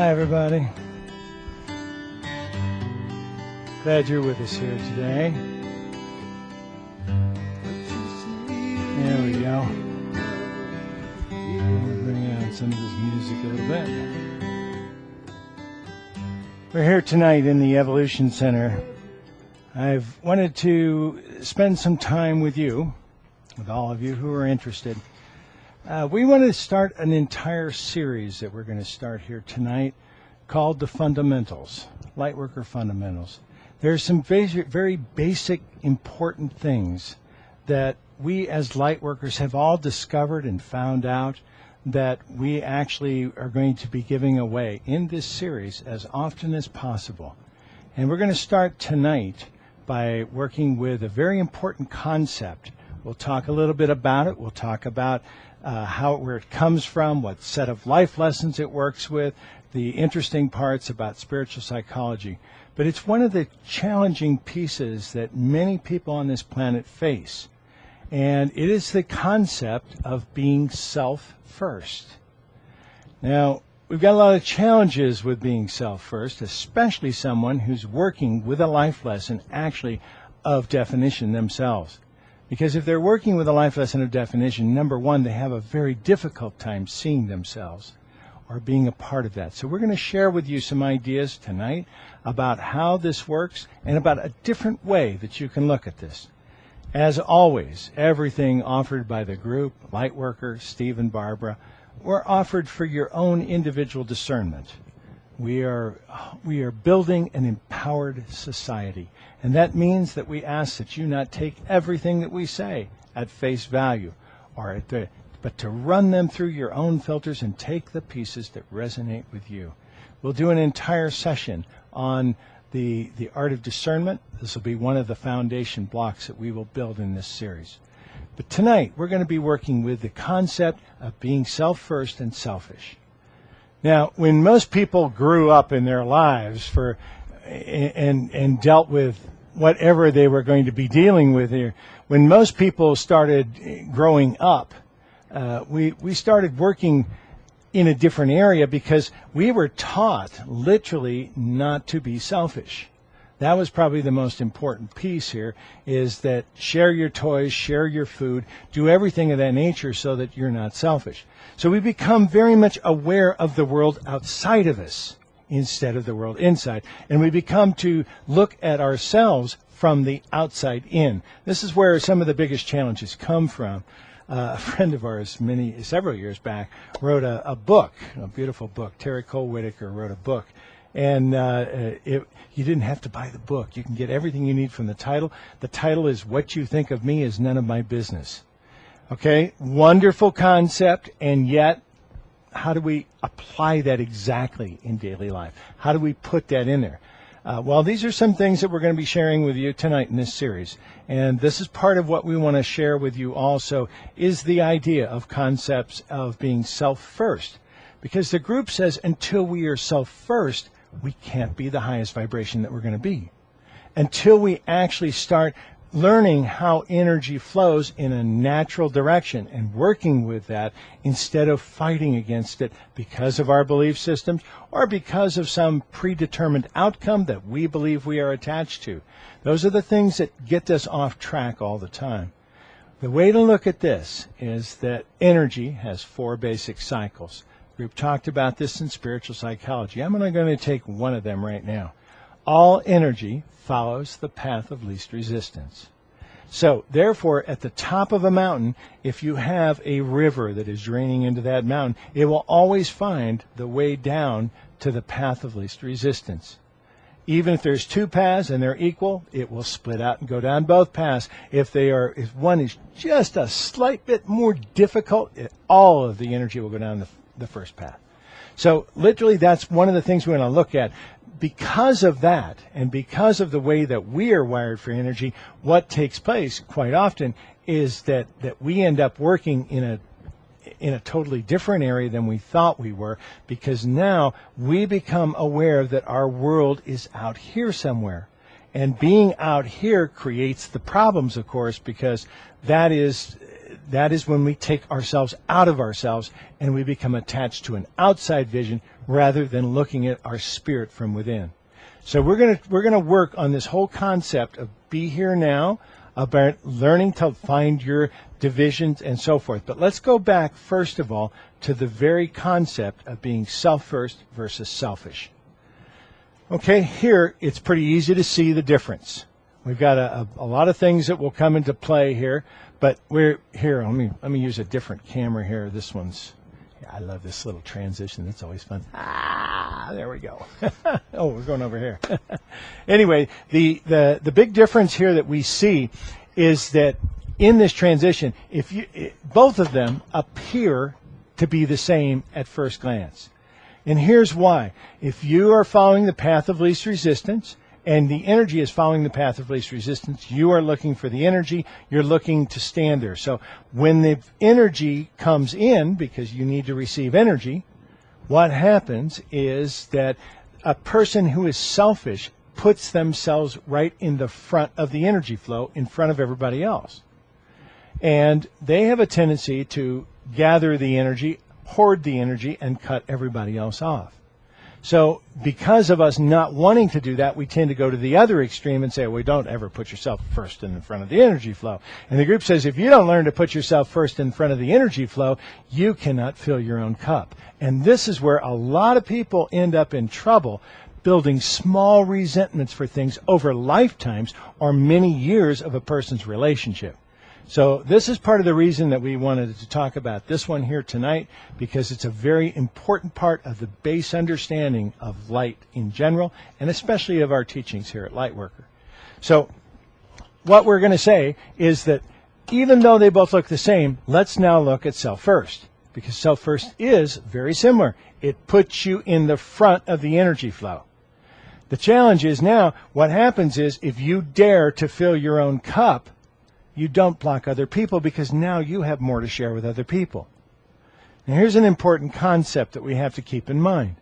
Hi, everybody. Glad you're with us here today. There we go. We'll bring out some of this music a little bit. We're here tonight in the Evolution Center. I've wanted to spend some time with you, with all of you who are interested. We want to start an entire series that we're going to start here tonight called The Fundamentals, Lightworker Fundamentals. There's some very basic, important things that we as Lightworkers have all discovered and found out that we actually are going to be giving away in this series as often as possible. And we're going to start tonight by working with a very important concept. We'll talk a little bit about it. We'll talk about where it comes from, what set of life lessons it works with, the interesting parts about spiritual psychology. But it's one of the challenging pieces that many people on this planet face. And it is the concept of being self-first. Now, we've got a lot of challenges with being self-first, especially someone who's working with a life lesson actually of definition themselves. Because if they're working with a life lesson of definition, number one, they have a very difficult time seeing themselves or being a part of that. So we're going to share with you some ideas tonight about how this works and about a different way that you can look at this. As always, everything offered by the group, Lightworker, Steve and Barbara, were offered for your own individual discernment. We are building an empowered society. And that means that we ask that you not take everything that we say at face value, but to run them through your own filters and take the pieces that resonate with you. We'll do an entire session on the art of discernment. This will be one of the foundation blocks that we will build in this series. But tonight, we're going to be working with the concept of being self-first and selfish. Now, when most people grew up in their lives and dealt with whatever they were going to be dealing with here, when most people started growing up, we started working in a different area because we were taught literally not to be selfish. That was probably the most important piece here, is that share your toys, share your food, do everything of that nature so that you're not selfish. So we become very much aware of the world outside of us instead of the world inside. And we become to look at ourselves from the outside in. This is where some of the biggest challenges come from. A friend of ours several years back wrote a book, a beautiful book. Terry Cole Whitaker wrote a book. And you didn't have to buy the book. You can get everything you need from the title. The title is What You Think of Me Is None of My Business. Okay, wonderful concept, and yet how do we apply that exactly in daily life? How do we put that in there? Well, these are some things that we're going to be sharing with you tonight in this series. And this is part of what we want to share with you also, is the idea of concepts of being self-first. Because the group says until we are self-first, we can't be the highest vibration that we're going to be. Until we actually start learning how energy flows in a natural direction and working with that instead of fighting against it because of our belief systems or because of some predetermined outcome that we believe we are attached to. Those are the things that get us off track all the time. The way to look at this is that energy has 4 basic cycles. The group talked about this in spiritual psychology. I'm only going to take one of them right now. All energy follows the path of least resistance. So, therefore, at the top of a mountain, if you have a river that is draining into that mountain, it will always find the way down to the path of least resistance. Even if there's 2 paths and they're equal, it will split out and go down both paths. If one is just a slight bit more difficult, all of the energy will go down the first path. So literally that's one of the things we want to look at. Because of that, and because of the way that we are wired for energy, what takes place quite often is that we end up working in a totally different area than we thought we were, because now we become aware that our world is out here somewhere. And being out here creates the problems, of course, because that is when we take ourselves out of ourselves and we become attached to an outside vision rather than looking at our spirit from within. So we're going to work on this whole concept of be here now, about learning to find your divisions and so forth. But let's go back, first of all, to the very concept of being self-first versus selfish. Okay, here it's pretty easy to see the difference. We've got a lot of things that will come into play here, but we're here. Let me use a different camera here. This one's. I love this little transition. That's always fun. There we go. Oh, we're going over here. Anyway, the big difference here that we see is that in this transition, both of them appear to be the same at first glance. And here's why. If you are following the path of least resistance, and the energy is following the path of least resistance, you are looking for the energy, you're looking to stand there. So when the energy comes in, because you need to receive energy, what happens is that a person who is selfish puts themselves right in the front of the energy flow, in front of everybody else. And they have a tendency to gather the energy, hoard the energy, and cut everybody else off. So because of us not wanting to do that, we tend to go to the other extreme and say, well, don't ever put yourself first in front of the energy flow. And the group says, if you don't learn to put yourself first in front of the energy flow, you cannot fill your own cup. And this is where a lot of people end up in trouble, building small resentments for things over lifetimes or many years of a person's relationship. So this is part of the reason that we wanted to talk about this one here tonight, because it's a very important part of the base understanding of light in general, and especially of our teachings here at Lightworker. So what we're going to say is that even though they both look the same, let's now look at self-first, because self-first is very similar. It puts you in the front of the energy flow. The challenge is now, what happens is if you dare to fill your own cup, you don't block other people, because now you have more to share with other people. Now here's an important concept that we have to keep in mind.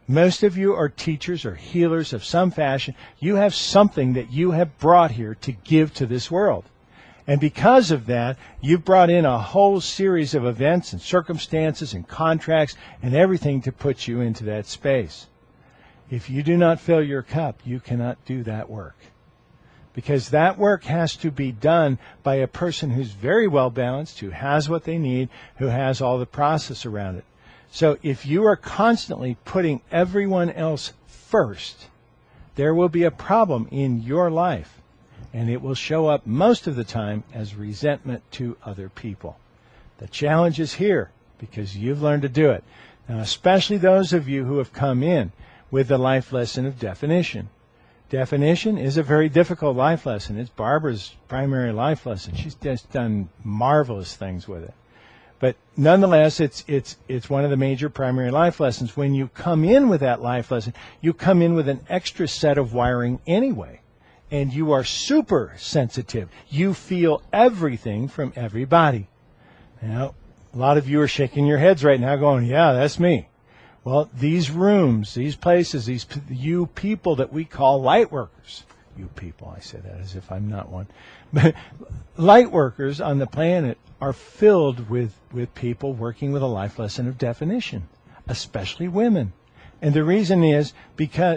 Most of you are teachers or healers of some fashion. You have something that you have brought here to give to this world. And because of that, you've brought in a whole series of events and circumstances and contracts and everything to put you into that space. If you do not fill your cup, you cannot do that work. Because that work has to be done by a person who's very well balanced, who has what they need, who has all the process around it. So if you are constantly putting everyone else first, there will be a problem in your life. And it will show up most of the time as resentment to other people. The challenge is here, because you've learned to do it. Now, especially those of you who have come in with the life lesson of definition. Definition is a very difficult life lesson. It's Barbara's primary life lesson. She's just done marvelous things with it. But nonetheless, it's one of the major primary life lessons. When you come in with that life lesson, you come in with an extra set of wiring anyway. And you are super sensitive. You feel everything from everybody. Now, a lot of you are shaking your heads right now going, yeah, that's me. Well, these rooms, these places, you people that we call light workers, you people, I say that as if I'm not one, but light workers on the planet are filled with people working with a life lesson of definition, especially women. And the reason is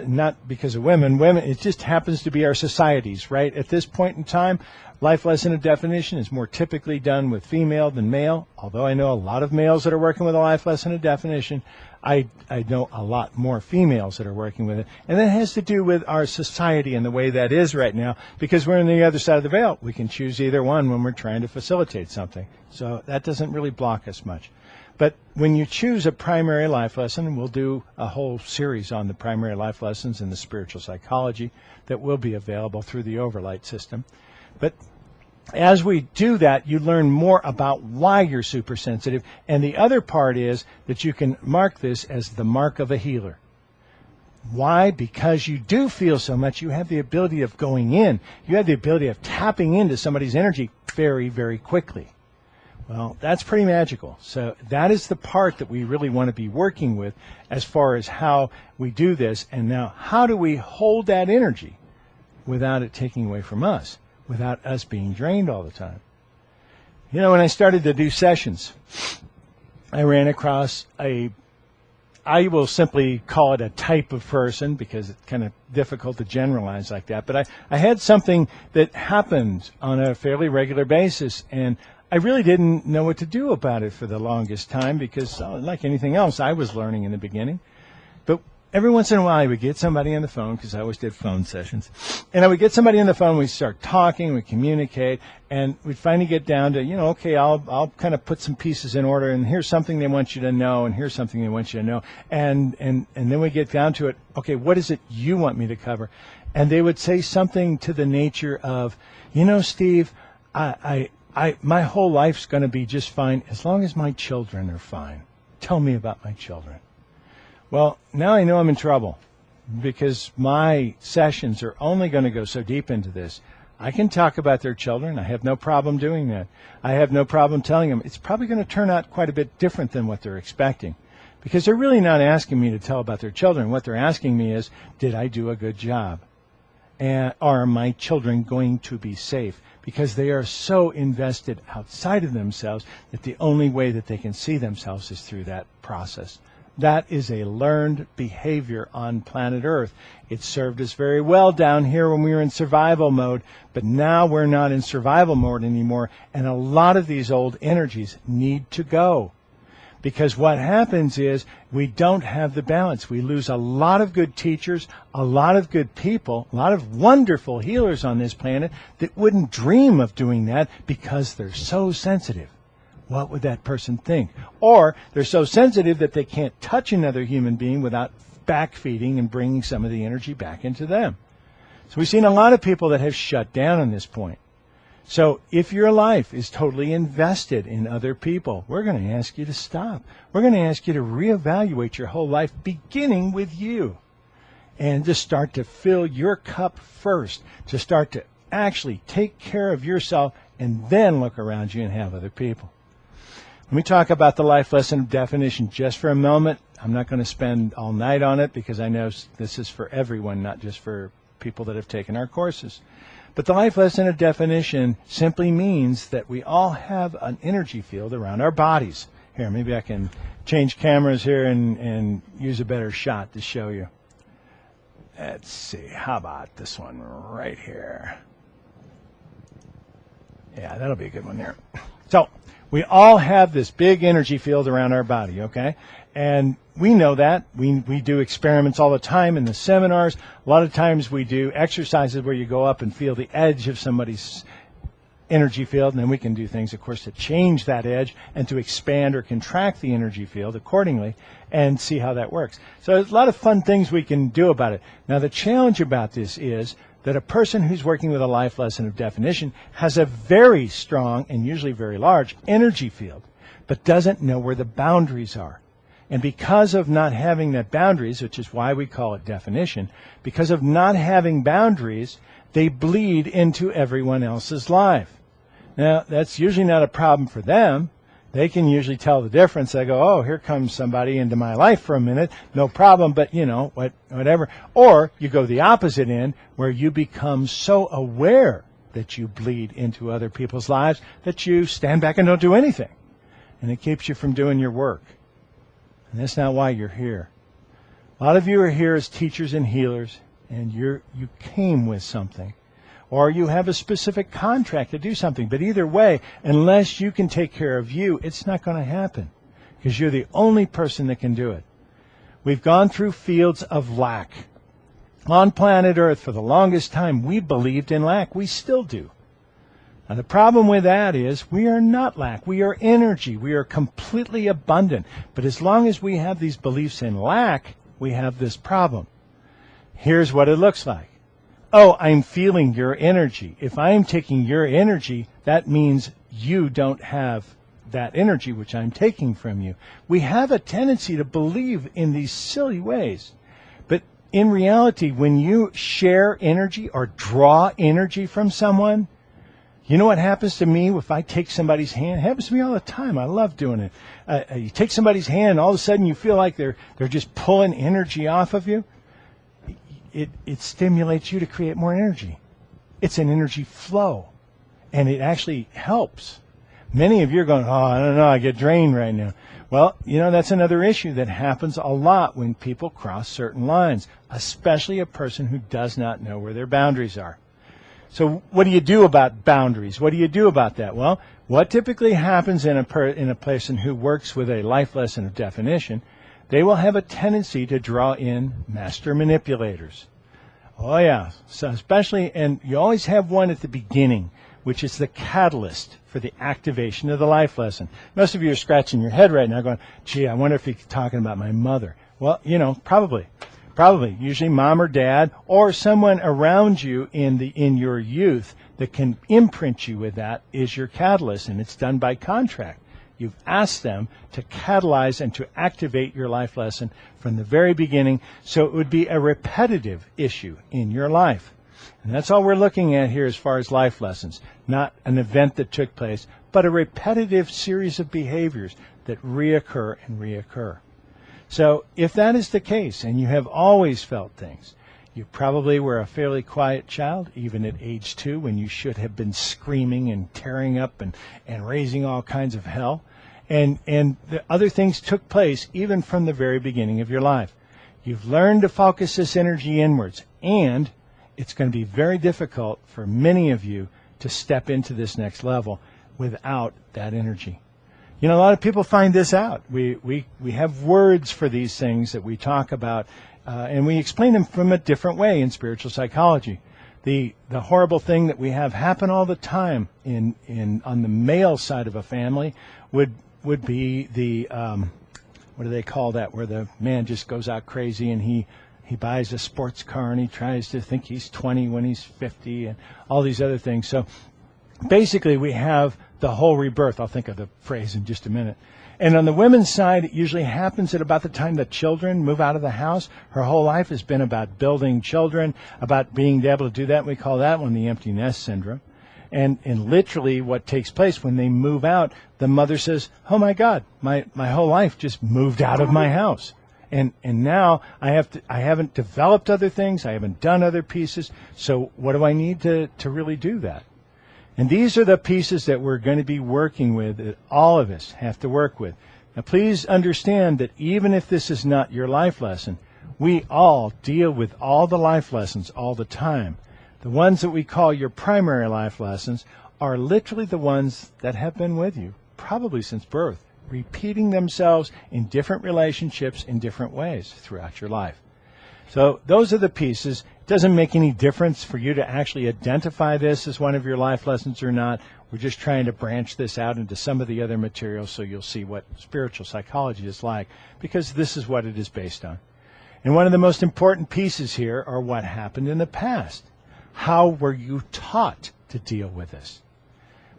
not because of women, it just happens to be our societies, right? At this point in time, life lesson of definition is more typically done with female than male, although I know a lot of males that are working with a life lesson of definition. I know a lot more females that are working with it. And that has to do with our society and the way that is right now, because we're on the other side of the veil. We can choose either one when we're trying to facilitate something. So that doesn't really block us much. But when you choose a primary life lesson, and we'll do a whole series on the primary life lessons in the spiritual psychology that will be available through the Overlight system. But as we do that, you learn more about why you're super sensitive. And the other part is that you can mark this as the mark of a healer. Why? Because you do feel so much. You have the ability of going in. You have the ability of tapping into somebody's energy very, very quickly. Well, that's pretty magical. So that is the part that we really want to be working with as far as how we do this. And now, how do we hold that energy without it taking away from us, without us being drained all the time? You know, when I started to do sessions, I ran across a I will simply call it a type of person because it's kind of difficult to generalize like that. But I had something that happened on a fairly regular basis, and I really didn't know what to do about it for the longest time because, like anything else, I was learning in the beginning. But every once in a while, I would get somebody on the phone because I always did phone sessions. And I would get somebody on the phone, we'd start talking, we'd communicate, and we'd finally get down to, okay, I'll kind of put some pieces in order, and here's something they want you to know, and here's something they want you to know. And then we get down to it, okay, what is it you want me to cover? And they would say something to the nature of, Steve, my whole life's going to be just fine as long as my children are fine. Tell me about my children. Well, now I know I'm in trouble because my sessions are only going to go so deep into this. I can talk about their children. I have no problem doing that. I have no problem telling them it's probably going to turn out quite a bit different than what they're expecting because they're really not asking me to tell about their children. What they're asking me is, did I do a good job? And are my children going to be safe? Because they are so invested outside of themselves that the only way that they can see themselves is through that process. That is a learned behavior on planet Earth. It served us very well down here when we were in survival mode, but now we're not in survival mode anymore, and a lot of these old energies need to go. Because what happens is we don't have the balance. We lose a lot of good teachers, a lot of good people, a lot of wonderful healers on this planet that wouldn't dream of doing that because they're so sensitive. What would that person think? Or they're so sensitive that they can't touch another human being without backfeeding and bringing some of the energy back into them. So we've seen a lot of people that have shut down on this point. So if your life is totally invested in other people, we're going to ask you to stop. We're going to ask you to reevaluate your whole life, beginning with you, and to start to fill your cup first, to start to actually take care of yourself, and then look around you and have other people. Let me talk about the life lesson definition just for a moment. I'm not going to spend all night on it because I know this is for everyone, not just for people that have taken our courses. But the life lesson of definition simply means that we all have an energy field around our bodies. Here, maybe I can change cameras here and use a better shot to show you. Let's see, how about this one right here? Yeah, that'll be a good one there. So, we all have this big energy field around our body, okay? And we know that. We do experiments all the time in the seminars. A lot of times we do exercises where you go up and feel the edge of somebody's energy field, and then we can do things, of course, to change that edge and to expand or contract the energy field accordingly and see how that works. So there's a lot of fun things we can do about it. Now, the challenge about this is that a person who's working with a life lesson of definition has a very strong and usually very large energy field, but doesn't know where the boundaries are. And because of not having that boundaries, which is why we call it definition, because of not having boundaries, they bleed into everyone else's life. Now, that's usually not a problem for them. They can usually tell the difference. They go, oh, here comes somebody into my life for a minute. No problem, but, whatever. Or you go the opposite end where you become so aware that you bleed into other people's lives that you stand back and don't do anything. And it keeps you from doing your work. And that's not why you're here. A lot of you are here as teachers and healers, and you came with something. Or you have a specific contract to do something. But either way, unless you can take care of you, it's not going to happen. Because you're the only person that can do it. We've gone through fields of lack. On planet Earth, for the longest time, we believed in lack. We still do. Now, the problem with that is we are not lack. We are energy. We are completely abundant. But as long as we have these beliefs in lack, we have this problem. Here's what it looks like. Oh, I'm feeling your energy. If I'm taking your energy, that means you don't have that energy which I'm taking from you. We have a tendency to believe in these silly ways. But in reality, when you share energy or draw energy from someone, you know what happens to me if I take somebody's hand? It happens to me all the time. I love doing it. You take somebody's hand, and all of a sudden you feel like they're just pulling energy off of you. It stimulates you to create more energy. It's an energy flow, and it actually helps. Many of you are going, oh, I don't know, I get drained right now. Well, that's another issue that happens a lot when people cross certain lines, especially a person who does not know where their boundaries are. So what do you do about boundaries? What do you do about that? Well, what typically happens in a person who works with a life lesson of definition, they will have a tendency to draw in master manipulators. Oh, yeah. So especially, and you always have one at the beginning, which is the catalyst for the activation of the life lesson. Most of you are scratching your head right now going, gee, I wonder if he's talking about my mother. Well, probably. Usually mom or dad or someone around you in your youth that can imprint you with that is your catalyst, and it's done by contract. You've asked them to catalyze and to activate your life lesson from the very beginning, so it would be a repetitive issue in your life. And that's all we're looking at here as far as life lessons, not an event that took place, but a repetitive series of behaviors that reoccur and reoccur. So if that is the case, and you have always felt things, you probably were a fairly quiet child, even at age 2, when you should have been screaming and tearing up and raising all kinds of hell. And the other things took place even from the very beginning of your life. You've learned to focus this energy inwards, and it's going to be very difficult for many of you to step into this next level without that energy. A lot of people find this out. We have words for these things that we talk about, and we explain them from a different way in spiritual psychology. The horrible thing that we have happen all the time on the male side of a family would be the what do they call that, where the man just goes out crazy and he buys a sports car and he tries to think he's 20 when he's 50 and all these other things. So basically we have the whole rebirth. I'll think of the phrase in just a minute. And on the women's side, it usually happens at about the time the children move out of the house. Her whole life has been about building children, about being able to do that. We call that one the empty nest syndrome. And literally what takes place when they move out, the mother says, oh my God, my whole life just moved out of my house. And now I haven't developed other things. I haven't done other pieces. So what do I need to really do that? And these are the pieces that we're going to be working with, that all of us have to work with. Now, please understand that even if this is not your life lesson, we all deal with all the life lessons all the time. The ones that we call your primary life lessons are literally the ones that have been with you, probably since birth, repeating themselves in different relationships in different ways throughout your life. So those are the pieces. It doesn't make any difference for you to actually identify this as one of your life lessons or not. We're just trying to branch this out into some of the other materials so you'll see what spiritual psychology is like, because this is what it is based on. And one of the most important pieces here are what happened in the past. How were you taught to deal with this?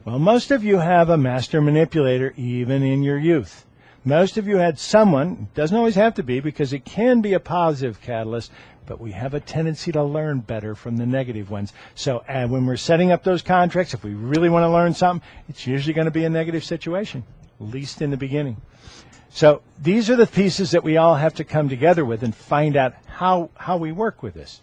Well, most of you have a master manipulator even in your youth. Most of you had someone, it doesn't always have to be because it can be a positive catalyst, but we have a tendency to learn better from the negative ones. So when we're setting up those contracts, if we really want to learn something, it's usually going to be a negative situation, at least in the beginning. So these are the pieces that we all have to come together with and find out how we work with this.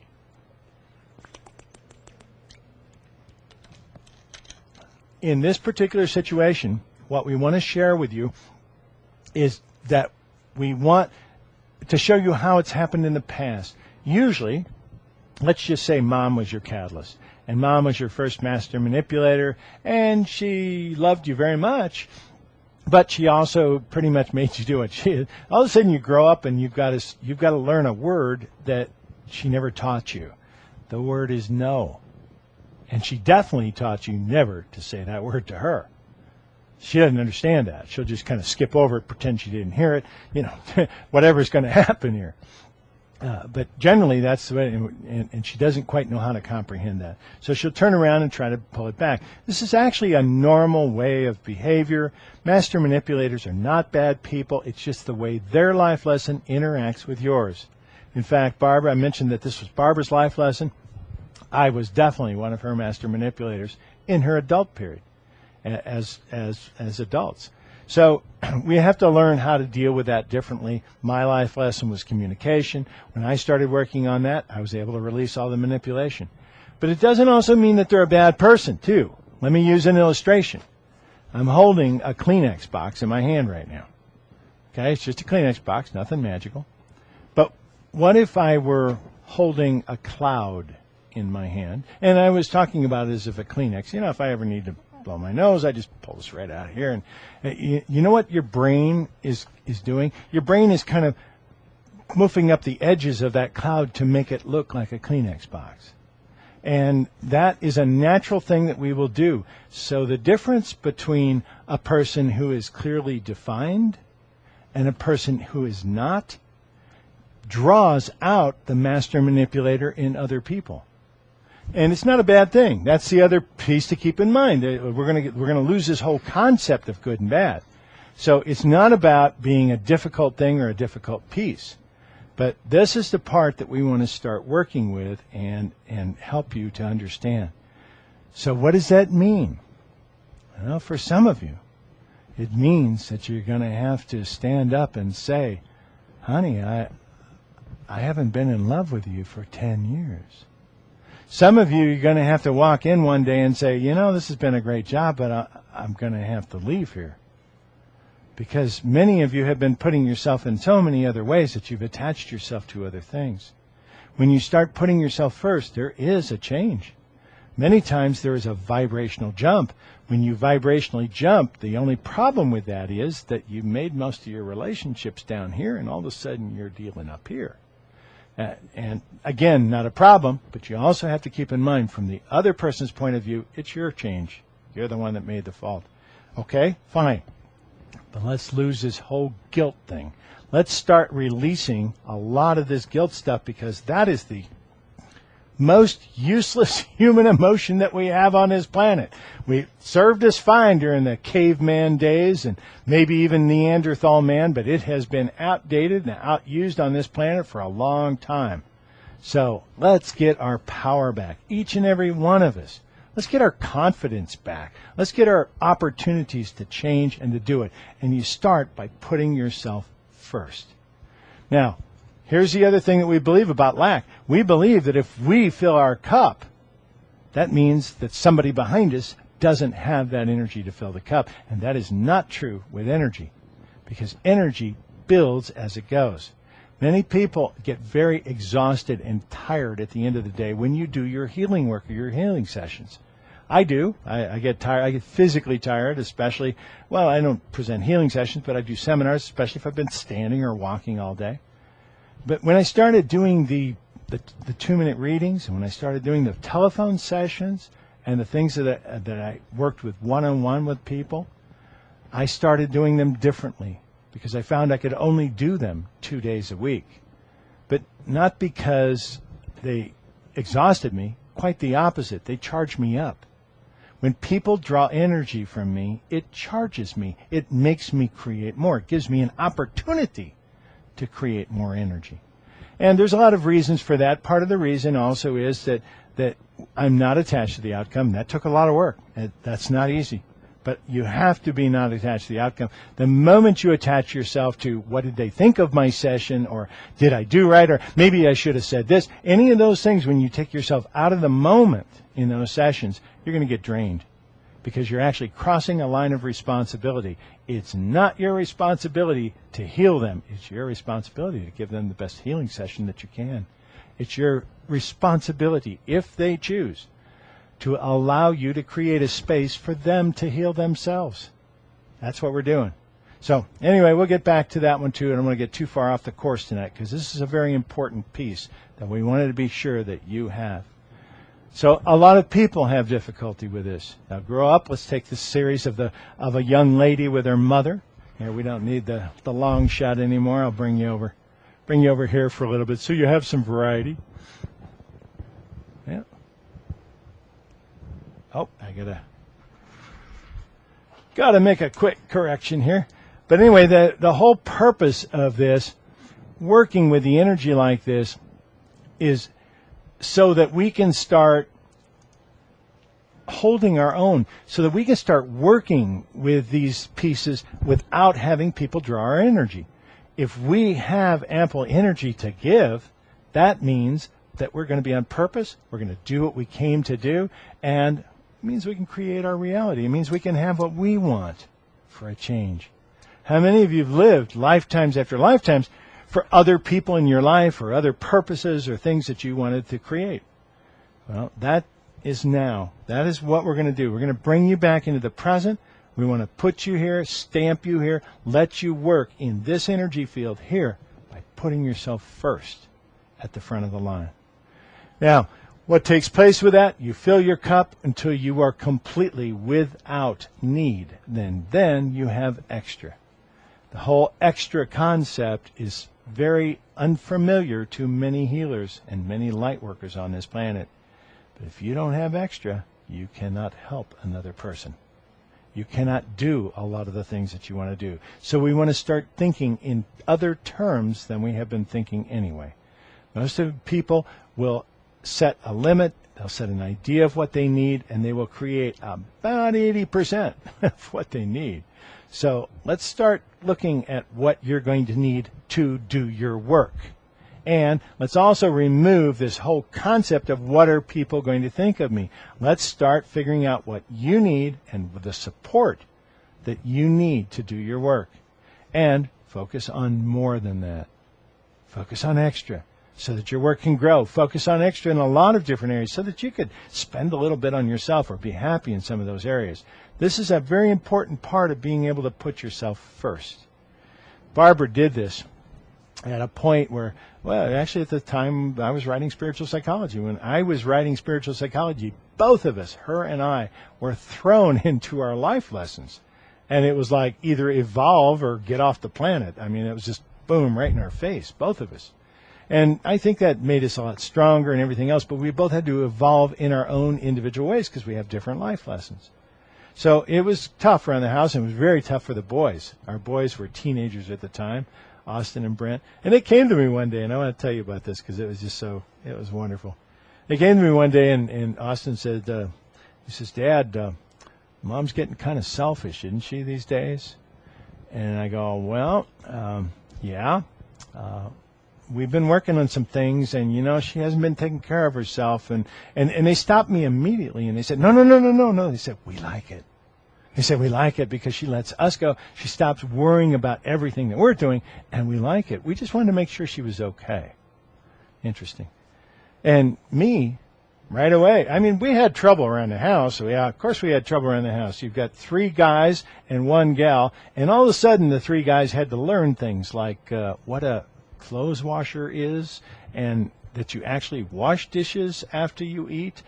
In this particular situation, what we want to share with you is that we want to show you how it's happened in the past. Usually, let's just say mom was your catalyst, and mom was your first master manipulator, and she loved you very much, but she also pretty much made you do what she did. All of a sudden, you grow up and you've got to learn a word that she never taught you. The word is no. And she definitely taught you never to say that word to her. She doesn't understand that. She'll just kind of skip over it, pretend she didn't hear it, whatever's going to happen here. But generally, that's the way, and she doesn't quite know how to comprehend that. So she'll turn around and try to pull it back. This is actually a normal way of behavior. Master manipulators are not bad people. It's just the way their life lesson interacts with yours. In fact, Barbara, I mentioned that this was Barbara's life lesson. I was definitely one of her master manipulators in her adult period as adults. So we have to learn how to deal with that differently. My life lesson was communication. When I started working on that, I was able to release all the manipulation. But it doesn't also mean that they're a bad person, too. Let me use an illustration. I'm holding a Kleenex box in my hand right now. Okay, it's just a Kleenex box, nothing magical. But what if I were holding a cloud in my hand, and I was talking about it as if a Kleenex. You know, if I ever need to blow my nose, I just pull this right out of here. And you know what your brain is doing? Your brain is kind of moving up the edges of that cloud to make it look like a Kleenex box. And that is a natural thing that we will do. So the difference between a person who is clearly defined and a person who is not draws out the master manipulator in other people. And it's not a bad thing. That's the other piece to keep in mind. We're going to lose this whole concept of good and bad. So it's not about being a difficult thing or a difficult piece. But this is the part that we want to start working with and help you to understand. So what does that mean? Well, for some of you, it means that you're going to have to stand up and say, honey, I haven't been in love with you for 10 years. Some of you, you're going to have to walk in one day and say, you know, this has been a great job, but I'm going to have to leave here. Because many of you have been putting yourself in so many other ways that you've attached yourself to other things. When you start putting yourself first, there is a change. Many times there is a vibrational jump. When you vibrationally jump, the only problem with that is that you made most of your relationships down here, and all of a sudden you're dealing up here. And again, not a problem, but you also have to keep in mind from the other person's point of view, it's your change. You're the one that made the fault. Okay, fine. But let's lose this whole guilt thing. Let's start releasing a lot of this guilt stuff, because that is the most useless human emotion that we have on this planet. We served us fine during the caveman days and maybe even Neanderthal man, but it has been outdated and outused on this planet for a long time. So let's get our power back, each and every one of us. Let's get our confidence back. Let's get our opportunities to change and to do it. And you start by putting yourself first. Now, here's the other thing that we believe about lack. We believe that if we fill our cup, that means that somebody behind us doesn't have that energy to fill the cup. And that is not true with energy, because energy builds as it goes. Many people get very exhausted and tired at the end of the day when you do your healing work or your healing sessions. I do. I get tired. I get physically tired, especially, well, I don't present healing sessions, but I do seminars, especially if I've been standing or walking all day. But when I started doing the 2-minute readings, and when I started doing the telephone sessions and the things that I worked with one-on-one with people, I started doing them differently, because I found I could only do them 2 days a week. But not because they exhausted me, quite the opposite. They charged me up. When people draw energy from me, it charges me. It makes me create more. It gives me an opportunity to create more energy. And there's a lot of reasons for that. Part of the reason also is that I'm not attached to the outcome. That took a lot of work. That's not easy. But you have to be not attached to the outcome. The moment you attach yourself to what did they think of my session, or did I do right, or maybe I should have said this, any of those things, when you take yourself out of the moment in those sessions, you're going to get drained, because you're actually crossing a line of responsibility. It's not your responsibility to heal them. It's your responsibility to give them the best healing session that you can. It's your responsibility, if they choose, to allow you to create a space for them to heal themselves. That's what we're doing. So anyway, we'll get back to that one too. I don't want to get too far off the course tonight, because this is a very important piece that we wanted to be sure that you have. So a lot of people have difficulty with this. Now grow up. Let's take this series of a young lady with her mother. Here, we don't need the long shot anymore. I'll bring you over here for a little bit so you have some variety. Yeah. Oh, I gotta make a quick correction here. But anyway, the whole purpose of this, working with the energy like this, is so that we can start holding our own, so that we can start working with these pieces without having people draw our energy. If we have ample energy to give, that means that we're going to be on purpose, we're going to do what we came to do, and it means we can create our reality. It means we can have what we want for a change. How many of you have lived lifetimes after lifetimes for other people in your life or other purposes or things that you wanted to create? Well, that is now. That is what we're going to do. We're going to bring you back into the present. We want to put you here, stamp you here, let you work in this energy field here by putting yourself first at the front of the line. Now, what takes place with that? You fill your cup until you are completely without need. Then you have extra. The whole extra concept is very unfamiliar to many healers and many light workers on this planet. But if you don't have extra, you cannot help another person. You cannot do a lot of the things that you want to do. So we want to start thinking in other terms than we have been thinking anyway. Most of the people will set a limit, they'll set an idea of what they need, and they will create about 80% of what they need. So let's start looking at what you're going to need to do your work. And let's also remove this whole concept of what are people going to think of me. Let's start figuring out what you need and the support that you need to do your work. And focus on more than that. Focus on extra so that your work can grow. Focus on extra in a lot of different areas so that you could spend a little bit on yourself or be happy in some of those areas. This is a very important part of being able to put yourself first. Barbara did this at a point where, well, actually at the time I was writing spiritual psychology. When I was writing spiritual psychology, both of us, her and I, were thrown into our life lessons. And it was like either evolve or get off the planet. I mean, it was just boom, right in our face, both of us. And I think that made us a lot stronger and everything else, but we both had to evolve in our own individual ways because we have different life lessons. So it was tough around the house, and it was very tough for the boys. Our boys were teenagers at the time, Austin and Brent. And they came to me one day, and I want to tell you about this because it was just so, it was wonderful. They came to me one day, and Austin said, he says, Dad, Mom's getting kind of selfish, isn't she, these days? And I go, well, yeah. We've been working on some things, and, you know, she hasn't been taking care of herself. And they stopped me immediately, and they said, no. They said, we like it. They said, we like it because she lets us go. She stops worrying about everything that we're doing, and we like it. We just wanted to make sure she was okay. Interesting. And me, right away, I mean, we had trouble around the house. Yeah, of course we had trouble around the house. You've got 3 guys and 1 gal, and all of a sudden the 3 guys had to learn things like what a clothes washer is, and that you actually wash dishes after you eat.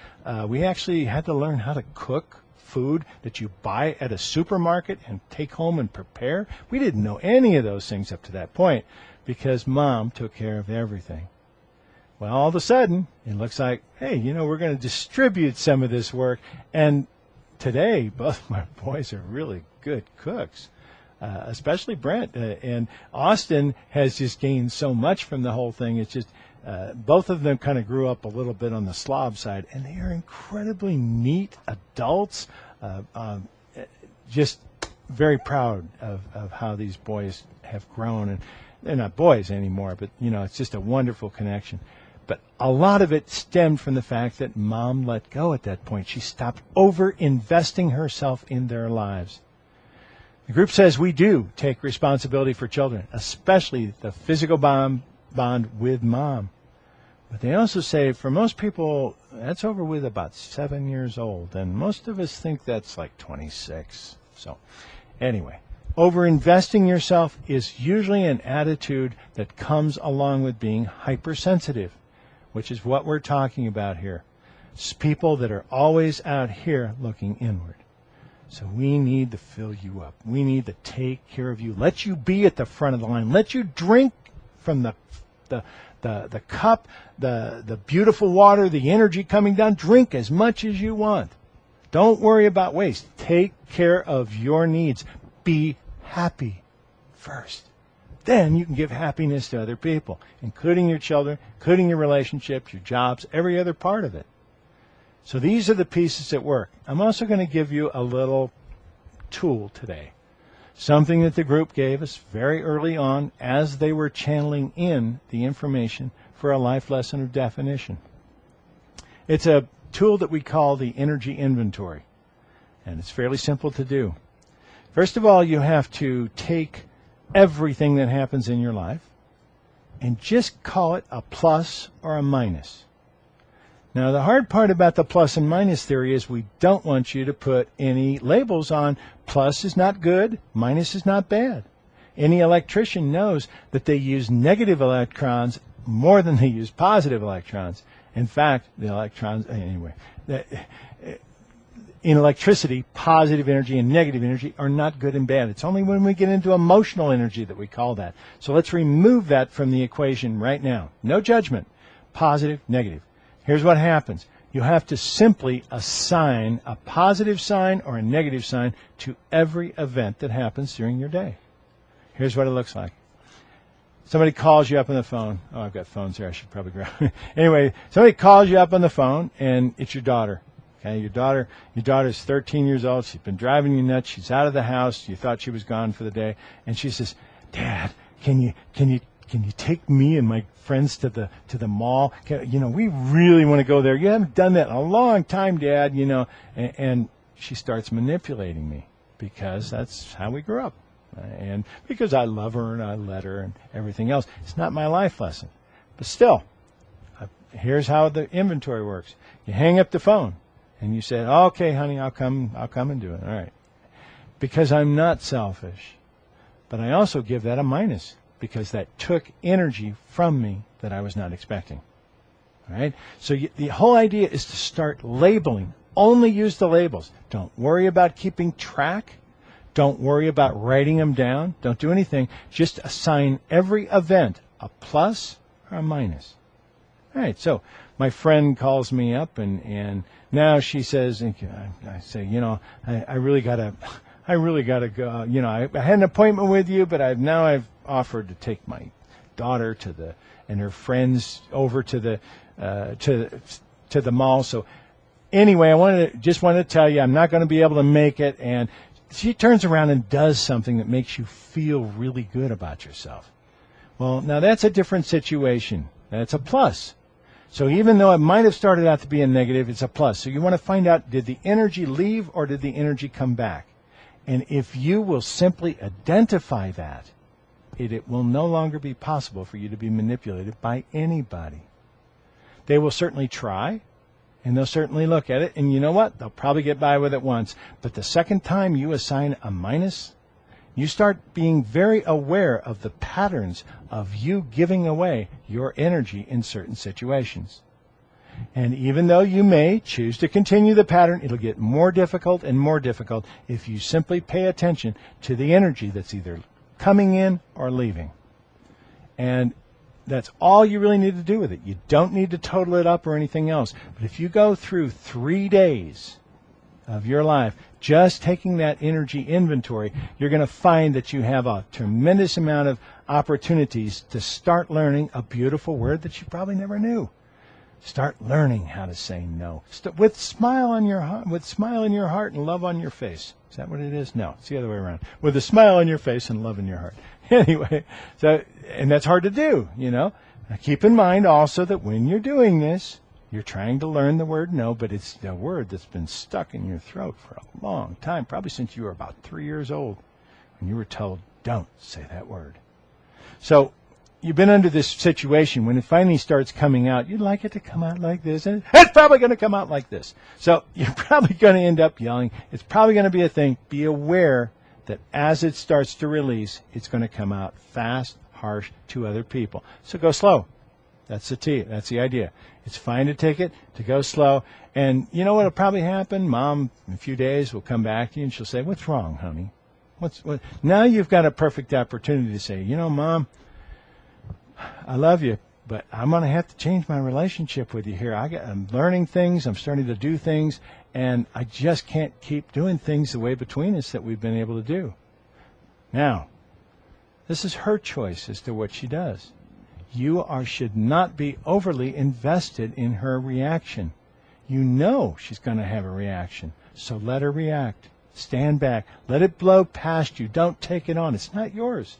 We actually had to learn how to cook food that you buy at a supermarket and take home and prepare. We didn't know any of those things up to that point because Mom took care of everything. Well, all of a sudden, it looks like, hey, you know, we're going to distribute some of this work. And today, both my boys are really good cooks. Especially Brent, and Austin has just gained so much from the whole thing. It's just both of them kind of grew up a little bit on the slob side, and they are incredibly neat adults. Just very proud of how these boys have grown, and they're not boys anymore, but you know, it's just a wonderful connection. But a lot of it stemmed from the fact that Mom let go at that point. She stopped over-investing herself in their lives. The group says we do take responsibility for children, especially the physical bond with Mom. But they also say for most people, that's over with about 7 years old, and most of us think that's like 26. So anyway, over-investing yourself is usually an attitude that comes along with being hypersensitive, which is what we're talking about here. It's people that are always out here looking inward. So we need to fill you up. We need to take care of you. Let you be at the front of the line. Let you drink from the cup, the beautiful water, the energy coming down. Drink as much as you want. Don't worry about waste. Take care of your needs. Be happy first. Then you can give happiness to other people, including your children, including your relationships, your jobs, every other part of it. So these are the pieces that work. I'm also going to give you a little tool today, something that the group gave us very early on as they were channeling in the information for a life lesson of definition. It's a tool that we call the energy inventory, and it's fairly simple to do. First of all, you have to take everything that happens in your life and just call it a plus or a minus. Now, the hard part about the plus and minus theory is we don't want you to put any labels on plus is not good, minus is not bad. Any electrician knows that they use negative electrons more than they use positive electrons. In fact, the electrons, anyway, in electricity, positive energy and negative energy are not good and bad. It's only when we get into emotional energy that we call that. So let's remove that from the equation right now. No judgment. Positive, negative. Here's what happens. You have to simply assign a positive sign or a negative sign to every event that happens during your day. Here's what it looks like. Somebody calls you up on the phone. Oh, I've got phones here. I should probably grab it. Anyway, somebody calls you up on the phone, and it's your daughter. Okay, your daughter's 13 years old. She's been driving you nuts. She's out of the house. You thought she was gone for the day, and she says, "Dad, can you take me and my friends to the mall? We really want to go there. You haven't done that in a long time, Dad. And she starts manipulating me because that's how we grew up, and because I love her and I let her and everything else. It's not my life lesson, but still, here's how the inventory works. You hang up the phone and you say, "Okay, honey, I'll come and do it." All right, because I'm not selfish, but I also give that a minus, because that took energy from me that I was not expecting. All right? So the whole idea is to start labeling. Only use the labels. Don't worry about keeping track. Don't worry about writing them down. Don't do anything. Just assign every event a plus or a minus. All right, so my friend calls me up, and now she says, I say, I really got to go. I had an appointment with you, but I've offered to take my daughter and her friends over to the mall. So anyway, I just wanted to tell you I'm not going to be able to make it. And she turns around and does something that makes you feel really good about yourself. Well, now that's a different situation. That's a plus. So even though it might have started out to be a negative, it's a plus. So you want to find out, did the energy leave or did the energy come back? And if you will simply identify that, it will no longer be possible for you to be manipulated by anybody. They will certainly try, and they'll certainly look at it, and you know what? They'll probably get by with it once. But the second time you assign a minus, you start being very aware of the patterns of you giving away your energy in certain situations. And even though you may choose to continue the pattern, it'll get more difficult and more difficult if you simply pay attention to the energy that's either coming in or leaving. And that's all you really need to do with it. You don't need to total it up or anything else. But if you go through 3 days of your life just taking that energy inventory, you're going to find that you have a tremendous amount of opportunities to start learning a beautiful word that you probably never knew. Start learning how to say no with smile on your heart, with smile in your heart and love on your face. Is that what it is? No, it's the other way around. With a smile on your face and love in your heart. Anyway, and that's hard to do, Now, keep in mind also that when you're doing this, you're trying to learn the word no, but it's a word that's been stuck in your throat for a long time, probably since you were about 3 years old, when you were told, don't say that word. So you've been under this situation. When it finally starts coming out, you'd like it to come out like this, and it's probably going to come out like this. So you're probably going to end up yelling. It's probably going to be a thing. Be aware that as it starts to release, it's going to come out fast, harsh to other people. So go slow. That's the idea. It's fine to take it, to go slow. And you know what will probably happen? Mom, in a few days, will come back to you and she'll say, "What's wrong, honey? What?" Now you've got a perfect opportunity to say, Mom, I love you, but I'm going to have to change my relationship with you here. I'm learning things. I'm starting to do things, and I just can't keep doing things the way between us that we've been able to do. Now, this is her choice as to what she does. You should not be overly invested in her reaction. You know she's going to have a reaction, so let her react. Stand back. Let it blow past you. Don't take it on. It's not yours.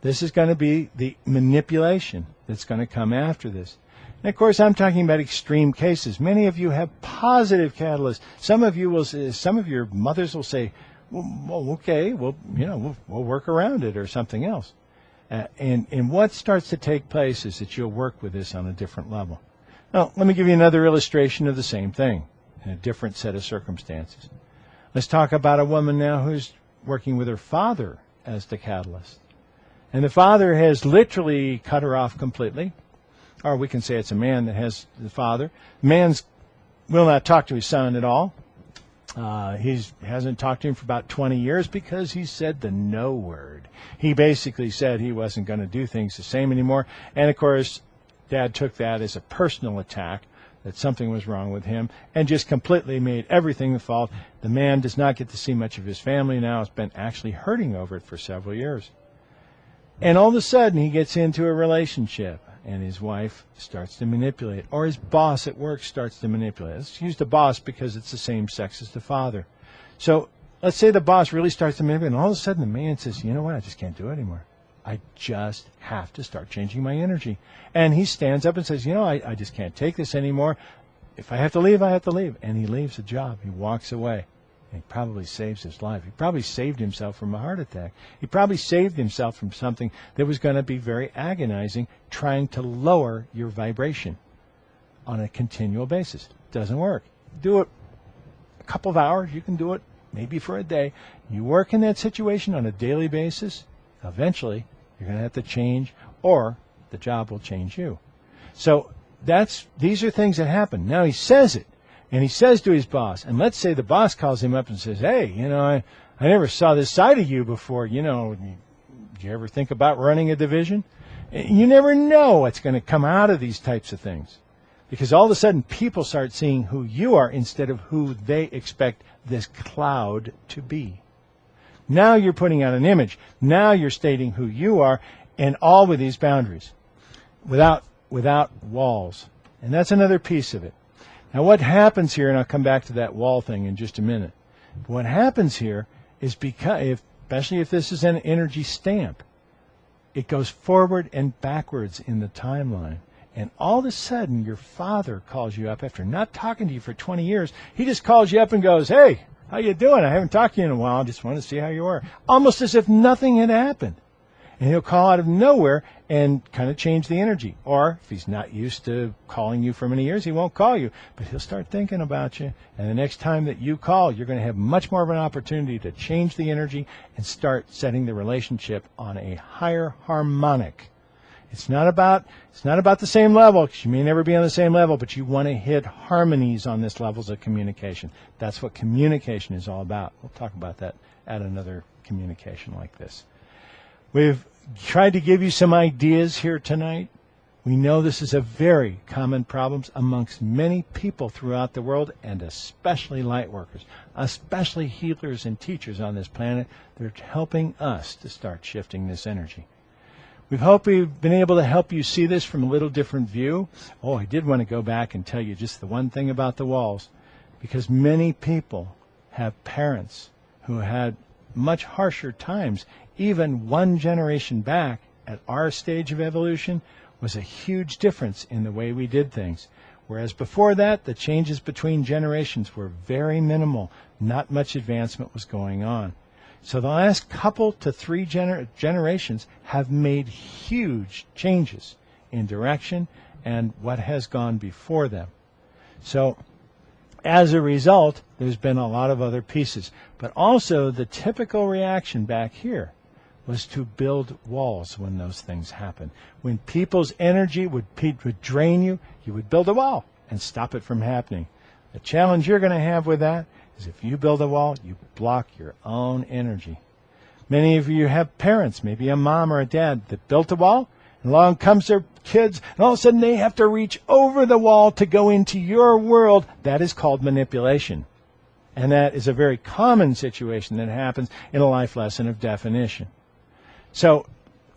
This is going to be the manipulation that's going to come after this. And, of course, I'm talking about extreme cases. Many of you have positive catalysts. Some of your mothers will say, Well, okay, we'll work around it or something else. And what starts to take place is that you'll work with this on a different level. Now, let me give you another illustration of the same thing in a different set of circumstances. Let's talk about a woman now who's working with her father as the catalyst. And the father has literally cut her off completely. Or we can say it's a man that has the father. The man will not talk to his son at all. He hasn't talked to him for about 20 years because he said the no word. He basically said he wasn't going to do things the same anymore. And, of course, Dad took that as a personal attack, that something was wrong with him, and just completely made everything the fault. The man does not get to see much of his family now. Has been actually hurting over it for several years. And all of a sudden, he gets into a relationship, and his wife starts to manipulate, or his boss at work starts to manipulate. Let's use the boss because it's the same sex as the father. So let's say the boss really starts to manipulate, and all of a sudden the man says, you know what, I just can't do it anymore. I just have to start changing my energy. And he stands up and says, you know, I just can't take this anymore. If I have to leave, I have to leave. And he leaves the job. He walks away. And he probably saves his life. He probably saved himself from a heart attack. He probably saved himself from something that was going to be very agonizing, trying to lower your vibration on a continual basis. Doesn't work. Do it a couple of hours. You can do it maybe for a day. You work in that situation on a daily basis, eventually you're going to have to change, or the job will change you. So these are things that happen. Now he says it, and he says to his boss, and let's say the boss calls him up and says, hey, you know, I never saw this side of you before. You know, did you ever think about running a division? You never know what's going to come out of these types of things, because all of a sudden people start seeing who you are instead of who they expect this cloud to be. Now you're putting out an image. Now you're stating who you are, and all with these boundaries, without walls. And that's another piece of it. Now what happens here, and I'll come back to that wall thing in just a minute. But what happens here is especially if this is an energy stamp, it goes forward and backwards in the timeline. And all of a sudden, your father calls you up after not talking to you for 20 years. He just calls you up and goes, hey, how you doing? I haven't talked to you in a while. I just want to see how you are. Almost as if nothing had happened. And he'll call out of nowhere and kind of change the energy. Or if he's not used to calling you for many years, he won't call you. But he'll start thinking about you. And the next time that you call, you're going to have much more of an opportunity to change the energy and start setting the relationship on a higher harmonic. It's not about the same level, because you may never be on the same level, but you want to hit harmonies on this levels of communication. That's what communication is all about. We'll talk about that at another communication like this. We've tried to give you some ideas here tonight. We know this is a very common problem amongst many people throughout the world, and especially light workers, especially healers and teachers on this planet. They're helping us to start shifting this energy. We hope we've been able to help you see this from a little different view. Oh, I did want to go back and tell you just the one thing about the walls, because many people have parents who had much harsher times. Even one generation back at our stage of evolution was a huge difference in the way we did things. Whereas before that, the changes between generations were very minimal. Not much advancement was going on. So the last couple to three generations have made huge changes in direction and what has gone before them. So as a result, there's been a lot of other pieces. But also the typical reaction back here was to build walls when those things happen. When people's energy would drain you, you would build a wall and stop it from happening. The challenge you're going to have with that is if you build a wall, you block your own energy. Many of you have parents, maybe a mom or a dad, that built a wall, and along comes their kids, and all of a sudden they have to reach over the wall to go into your world. That is called manipulation. And that is a very common situation that happens in a life lesson of definition. So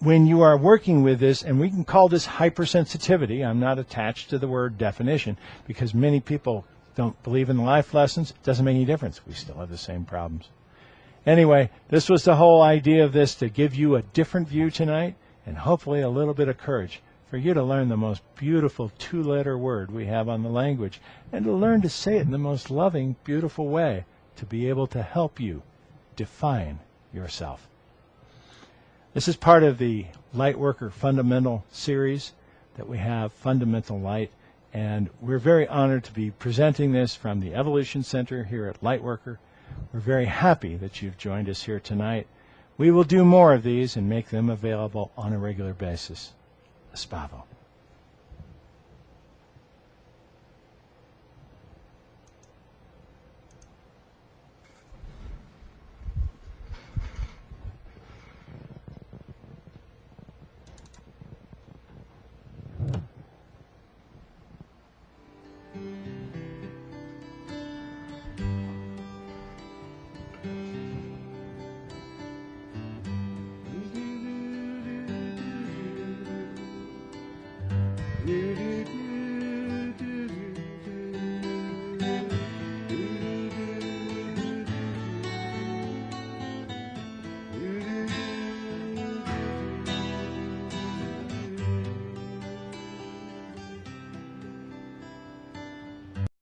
when you are working with this, and we can call this hypersensitivity, I'm not attached to the word definition, because many people don't believe in the life lessons. It doesn't make any difference. We still have the same problems. Anyway, this was the whole idea of this, to give you a different view tonight, and hopefully a little bit of courage for you to learn the most beautiful two-letter word we have on the language, and to learn to say it in the most loving, beautiful way, to be able to help you define yourself. This is part of the Lightworker Fundamental series that we have, Fundamental Light, and we're very honored to be presenting this from the Evolution Center here at Lightworker. We're very happy that you've joined us here tonight. We will do more of these and make them available on a regular basis. Spavo. Do